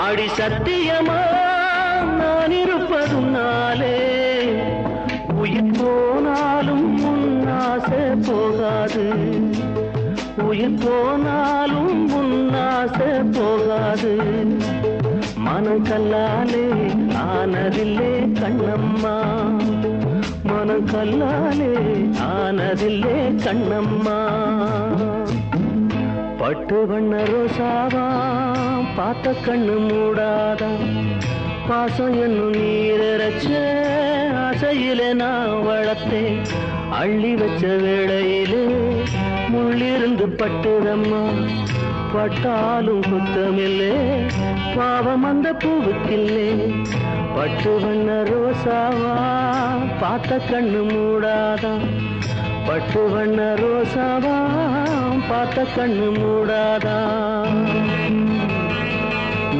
அடி சத்தியமா நான் இருப்பதுனாலே உயிர் போனாலும் முன்னாசை போகாது, உயிர் போனாலும் முன்னாசை போகாது. மனம் கல்லாலே ஆனதில்லே கண்ணம்மா, மனம் கல்லாலே ஆனதில்லே கண்ணம்மா. பட்டு வண்ண ரோசாவா பார்த்த கண்ணு மூடாதா, பாசம் என்னும் நீரச்ச ஆசையிலே நான் வளர்த்தேன். அள்ளி வச்ச வேளையிலே முள்ளிருந்து பட்டுதம்மா, பட்டாலும் குத்தமில்லே பாவம் அந்த பூவுக்கில்லே. பட்டு வண்ண ரோசாவா பார்த்த கண்ணு மூடாதா, பட்டு வண்ண ரோசாவா பார்த்த கண்ணு மூடாதா.